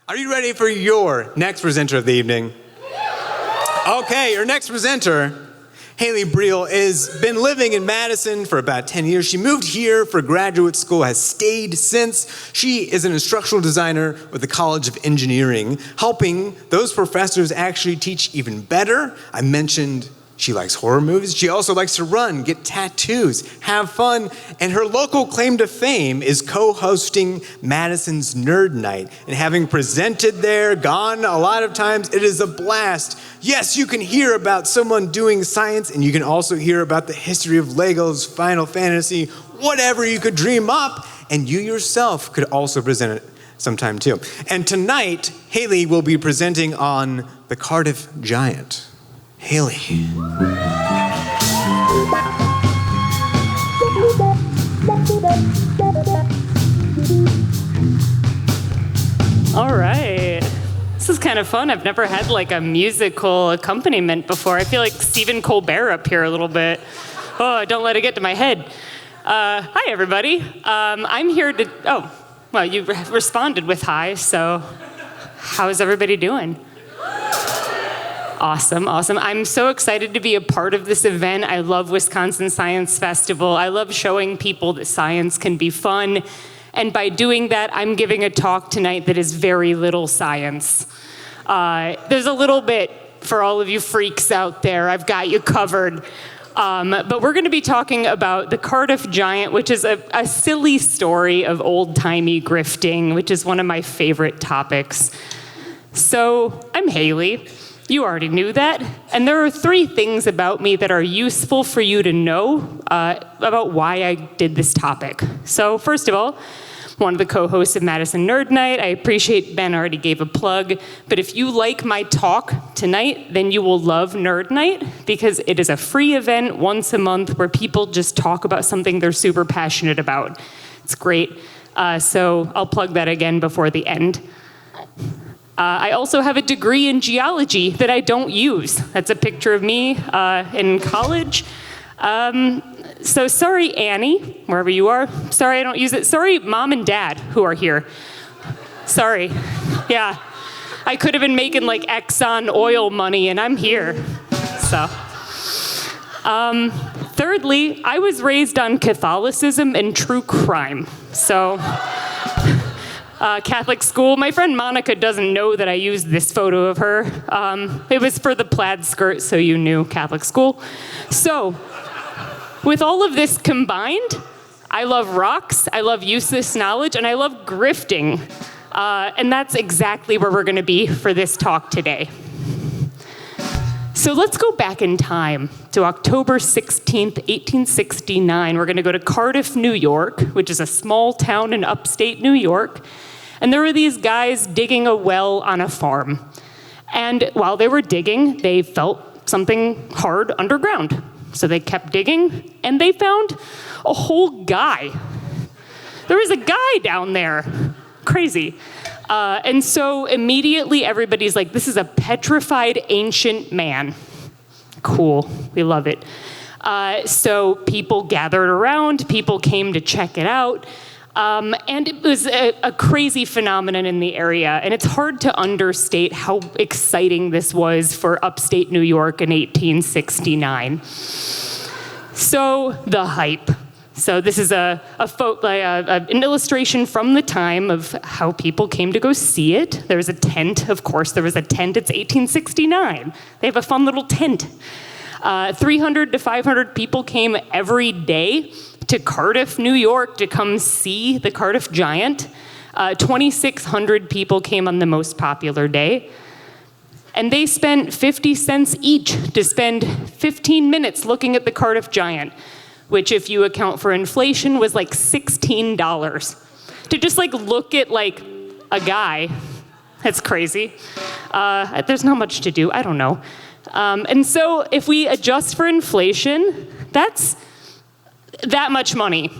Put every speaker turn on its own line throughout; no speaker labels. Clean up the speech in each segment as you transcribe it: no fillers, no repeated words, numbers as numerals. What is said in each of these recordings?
Are you ready for your next presenter of the evening? Okay, your next presenter, Haley Briel, has been living in Madison for about 10 years. She moved here for graduate school, has stayed since. She is an instructional designer with the College of Engineering, helping those professors actually teach even better. I mentioned she likes horror movies. She also likes to run, get tattoos, have fun, and her local claim to fame is co-hosting Madison's Nerd Nite. And having presented there, gone a lot of times, it is a blast. Yes, you can hear about someone doing science, and you can also hear about the history of Legos, Final Fantasy, whatever you could dream up, and you yourself could also present it sometime too. And tonight, Haley will be presenting on the Cardiff Giant. Haley.
All right. This is kind of fun. I've never had like a musical accompaniment before. I feel like Stephen Colbert up here a little bit. Oh, don't let it get to my head. Hi, everybody. I'm here to, well, you responded with hi, so how's everybody doing? Awesome. I'm so excited to be a part of this event. I love Wisconsin Science Festival. I love showing people that science can be fun. And by doing that, I'm giving a talk tonight that is very little science. There's a little bit for all of you freaks out there. I've got you covered. But we're going to be talking about the Cardiff Giant, which is a silly story of old-timey grifting, which is one of my favorite topics. So I'm Haley. You already knew that. And there are 3 things about me that are useful for you to know about why I did this topic. So first of all, one of the co-hosts of Madison Nerd Nite. I appreciate Ben already gave a plug. But if you like my talk tonight, then you will love Nerd Nite, because it is a free event once a month where people just talk about something they're super passionate about. It's great. So I'll plug that again before the end. I also have a degree in geology that I don't use. That's a picture of me in college. So sorry, Annie, wherever you are. Sorry I don't use it. Sorry, Mom and Dad, who are here. Sorry. Yeah. I could have been making like Exxon oil money, and I'm here. So. Thirdly, I was raised on Catholicism and true crime. So. Catholic school. My friend Monica doesn't know that I used this photo of her. It was for the plaid skirt, so you knew, Catholic school. So, with all of this combined, I love rocks, I love useless knowledge, and I love grifting. And that's exactly where we're going to be for this talk today. So let's go back in time to October 16th, 1869. We're going to go to Cardiff, New York, which is a small town in upstate New York. And there were these guys digging a well on a farm. And while they were digging, they felt something hard underground. So they kept digging, and they found a whole guy. There was a guy down there. Crazy. And so immediately everybody's like, this is a petrified ancient man. Cool. We love it. So people gathered around. People came to check it out. And it was a crazy phenomenon in the area. And it's hard to understate how exciting this was for upstate New York in 1869. So the hype. So this is an illustration from the time of how people came to go see it. There was a tent, of course, there was a tent. It's 1869. They have a fun little tent. 300 to 500 people came every day to Cardiff, New York to come see the Cardiff Giant. 2,600 people came on the most popular day. And they spent 50 cents each to spend 15 minutes looking at the Cardiff Giant, which if you account for inflation was like $16. To just like look at like a guy. That's crazy. There's not much to do, I don't know. And so if we adjust for inflation, that's that much money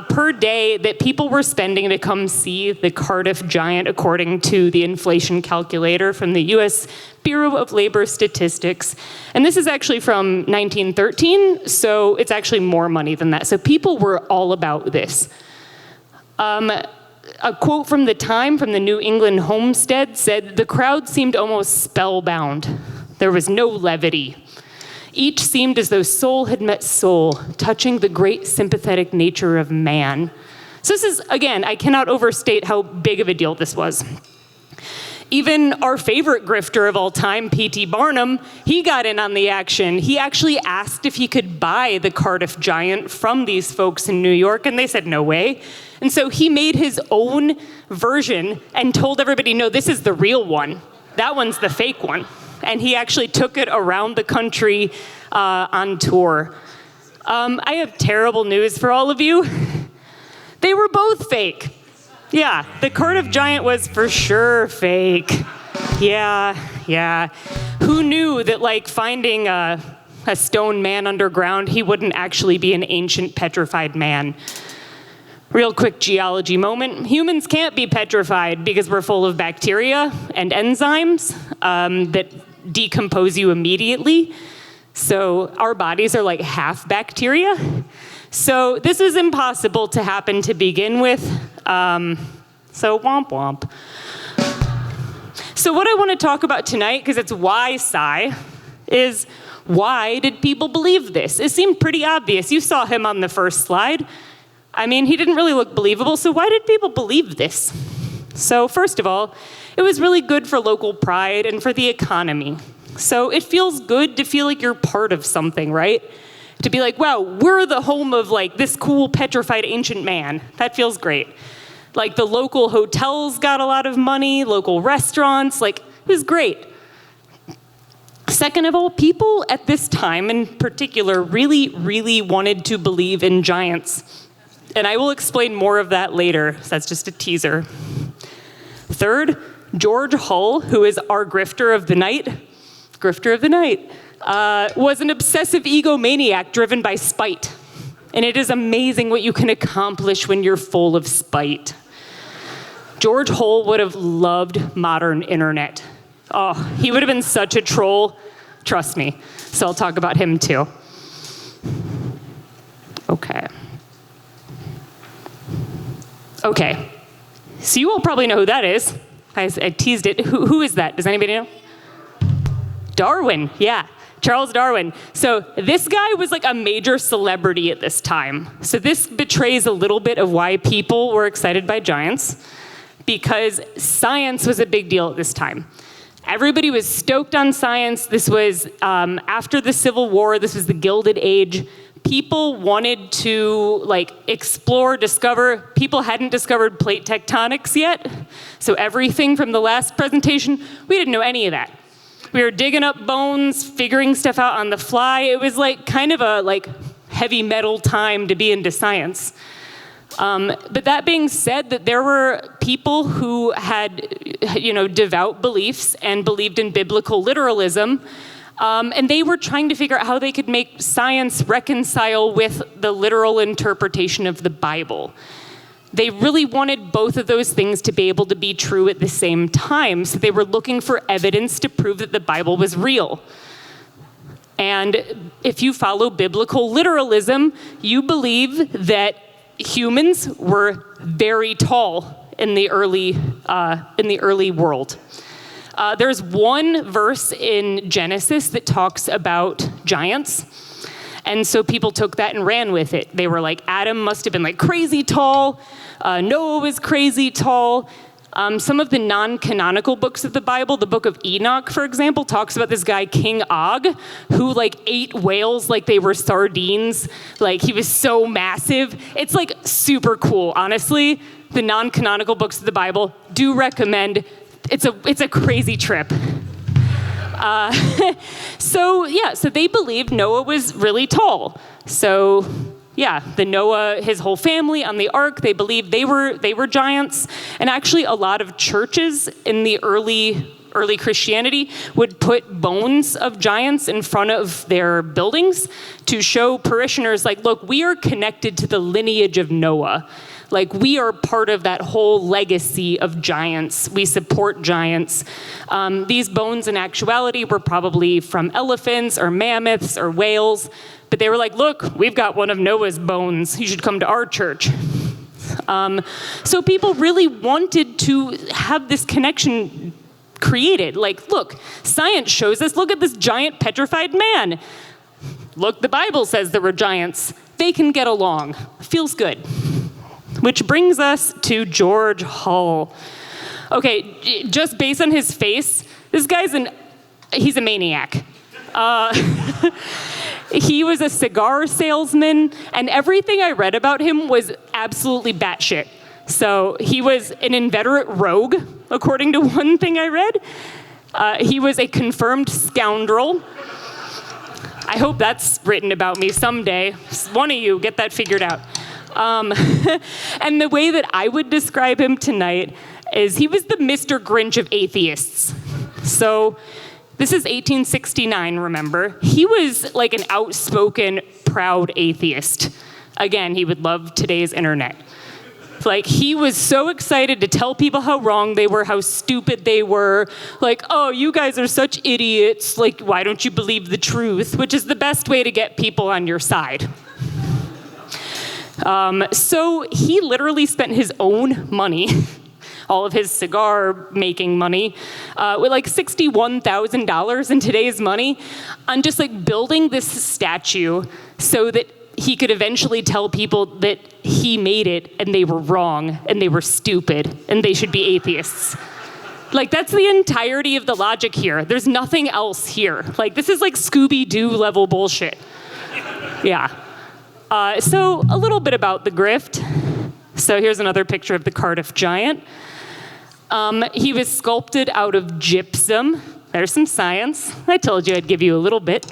per day that people were spending to come see the Cardiff Giant, according to the inflation calculator from the U.S. Bureau of Labor Statistics. And this is actually from 1913, so it's actually more money than that. So people were all about this. A quote from the time from the New England Homestead said, "The crowd seemed almost spellbound. There was no levity. Each seemed as though soul had met soul, touching the great sympathetic nature of man." So this is, again, I cannot overstate how big of a deal this was. Even our favorite grifter of all time, P.T. Barnum, he got in on the action. He actually asked if he could buy the Cardiff Giant from these folks in New York, and they said no way. And so he made his own version and told everybody, no, this is the real one. That one's the fake one. And he actually took it around the country on tour. I have terrible news for all of you. They were both fake. Yeah, the Cardiff Giant was for sure fake. Yeah. Who knew that, like, finding a stone man underground, he wouldn't actually be an ancient petrified man? Real quick geology moment. Humans can't be petrified because we're full of bacteria and enzymes that decompose you immediusly. So our bodies are like half bacteria. So this is impossible to happen to begin with. So womp womp. So what I want to talk about tonight, because it's why Sci, is why did people believe this? It seemed pretty obvious. You saw him on the first slide. I mean, he didn't really look believable, so why did people believe this? So first of all, it was really good for local pride and for the economy. So it feels good to feel like you're part of something, right? To be like, wow, we're the home of like this cool petrified ancient man. That feels great. Like the local hotels got a lot of money, local restaurants, like it was great. Second of all, people at this time in particular really wanted to believe in giants. And I will explain more of that later. So that's just a teaser. Third, George Hull, who is our grifter of the night, was an obsessive egomaniac driven by spite. And it is amazing what you can accomplish when you're full of spite. George Hull would have loved modern internet. Oh, he would have been such a troll. Trust me. So I'll talk about him too. Okay. So you all probably know who that is. I teased it. Who is that? Does anybody know? Darwin, yeah. Charles Darwin. So this guy was like a major celebrity at this time. So this betrays a little bit of why people were excited by giants, because science was a big deal at this time. Everybody was stoked on science. This was after the Civil War. This was the Gilded Age. People wanted to like explore, discover. People hadn't discovered plate tectonics yet. So everything from the last presentation, we didn't know any of that. We were digging up bones, figuring stuff out on the fly. It was like kind of a like heavy metal time to be into science. But that being said, that there were people who had, devout beliefs and believed in biblical literalism, and they were trying to figure out how they could make science reconcile with the literal interpretation of the Bible. They really wanted both of those things to be able to be true at the same time, so they were looking for evidence to prove that the Bible was real. And if you follow biblical literalism, you believe that humans were very tall in the early world. There's one verse in Genesis that talks about giants. And so people took that and ran with it. They were like, Adam must have been like crazy tall. Noah was crazy tall. Some of the non-canonical books of the Bible, the book of Enoch, for example, talks about this guy, King Og, who like ate whales like they were sardines. Like he was so massive. It's like super cool, honestly. The non-canonical books of the Bible, do recommend. It's a crazy trip. So they believed Noah was really tall. So the Noah, his whole family on the ark, they believed they were giants. And actually a lot of churches in the early Christianity would put bones of giants in front of their buildings to show parishioners like, look, we are connected to the lineage of Noah. Like, we are part of that whole legacy of giants. We support giants. These bones, in actuality, were probably from elephants or mammoths or whales. But they were like, look, we've got one of Noah's bones. You should come to our church. So people really wanted to have this connection created. Like, look, science shows us, look at this giant petrified man. Look, the Bible says there were giants. They can get along. Feels good. Which brings us to George Hull. Okay, just based on his face, this guy's he's a maniac. He was a cigar salesman, and everything I read about him was absolutely batshit. So he was an inveterate rogue, according to one thing I read. He was a confirmed scoundrel. I hope that's written about me someday. One of you, get that figured out. And the way that I would describe him tonight is he was the Mr. Grinch of atheists. So this is 1869, remember? He was like an outspoken, proud atheist. Again, he would love today's internet. Like, he was so excited to tell people how wrong they were, how stupid they were. Like, oh, you guys are such idiots. Like, why don't you believe the truth? Which is the best way to get people on your side. So he literally spent his own money, all of his cigar making money, with like $61,000 in today's money, on just like building this statue so that he could eventually tell people that he made it and they were wrong and they were stupid and they should be atheists. Like, that's the entirety of the logic here. There's nothing else here. Like, this is like Scooby-Doo level bullshit. Yeah. So a little bit about the grift. So here's another picture of the Cardiff Giant. He was sculpted out of gypsum. There's some science. I told you I'd give you a little bit.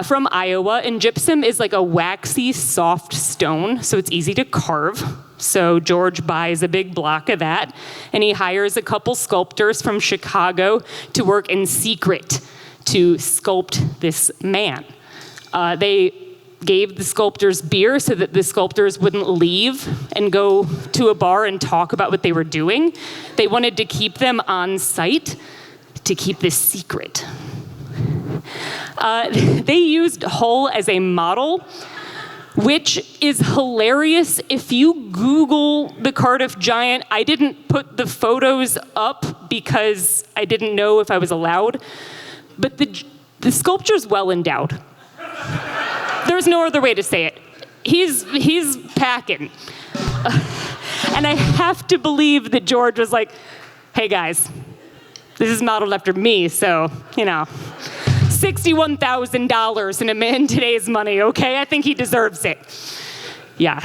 From Iowa, and gypsum is like a waxy, soft stone, so it's easy to carve. So George buys a big block of that, and he hires a couple sculptors from Chicago to work in secret to sculpt this man. They gave the sculptors beer so that the sculptors wouldn't leave and go to a bar and talk about what they were doing. They wanted to keep them on site to keep this secret. They used Hull as a model, which is hilarious. If you Google the Cardiff Giant, I didn't put the photos up because I didn't know if I was allowed, but the sculpture's well endowed. There's no other way to say it. He's packing. And I have to believe that George was like, hey guys, this is modeled after me, so, $61,000 in today's money, okay? I think he deserves it. Yeah.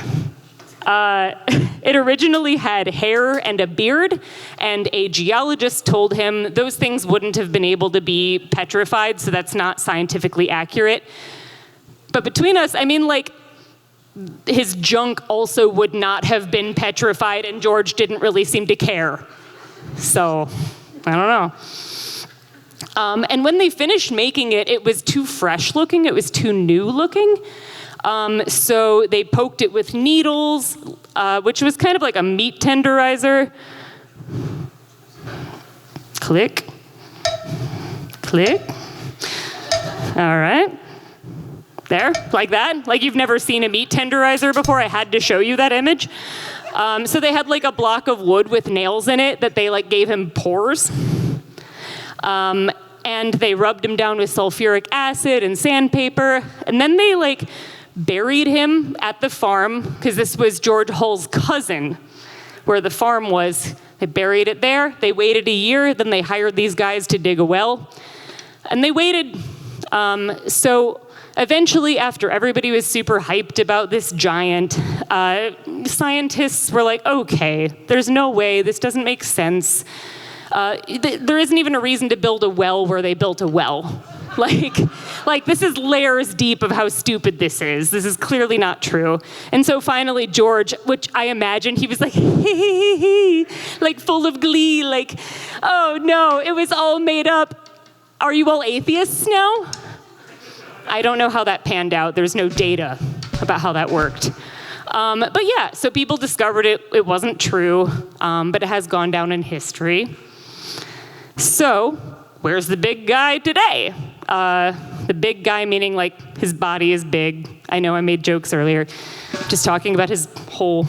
It originally had hair and a beard, and a geologist told him those things wouldn't have been able to be petrified, so that's not scientifically accurate. But between us, his junk also would not have been petrified, and George didn't really seem to care. So, I don't know. And when they finished making it, it was too fresh looking, it was too new looking. So they poked it with needles, which was kind of like a meat tenderizer. Click. Click. All right. There, like that. Like you've never seen a meat tenderizer before. I had to show you that image. So they had like a block of wood with nails in it that they gave him pores. And they rubbed him down with sulfuric acid and sandpaper. And then they buried him at the farm, because this was George Hull's cousin, where the farm was. They buried it there. They waited a year. Then they hired these guys to dig a well. And they waited. So eventually, after everybody was super hyped about this giant, scientists were like, okay, there's no way, this doesn't make sense. There isn't even a reason to build a well where they built a well. This is layers deep of how stupid this is. This is clearly not true. And so finally George, which I imagine he was full of glee, oh no, it was all made up. Are you all atheists now? I don't know how that panned out. There's no data about how that worked. But yeah, so people discovered it. It wasn't true, but it has gone down in history. So, where's the big guy today? The big guy meaning his body is big. I know I made jokes earlier, just talking about his whole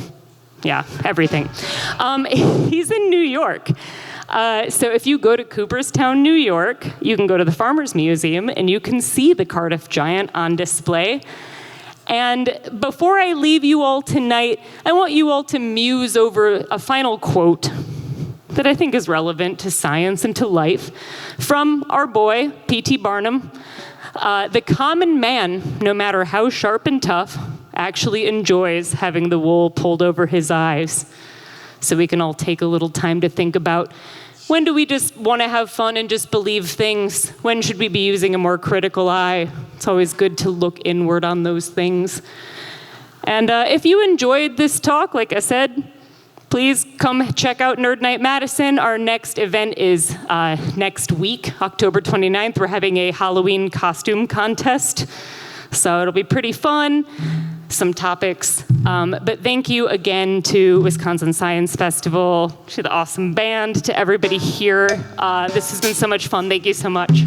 Yeah, everything. He's in New York. So if you go to Cooperstown, New York, you can go to the Farmers Museum and you can see the Cardiff Giant on display. And before I leave you all tonight, I want you all to muse over a final quote that I think is relevant to science and to life from our boy, P.T. Barnum. The common man, no matter how sharp and tough, actually enjoys having the wool pulled over his eyes. So we can all take a little time to think about, when do we just want to have fun and just believe things? When should we be using a more critical eye? It's always good to look inward on those things. And if you enjoyed this talk, like I said, please come check out Nerd Nite Madison. Our next event is next week, October 29th. We're having a Halloween costume contest. So it'll be pretty fun, some topics. But thank you again to Wisconsin Science Festival, to the awesome band, to everybody here. This has been so much fun. Thank you so much.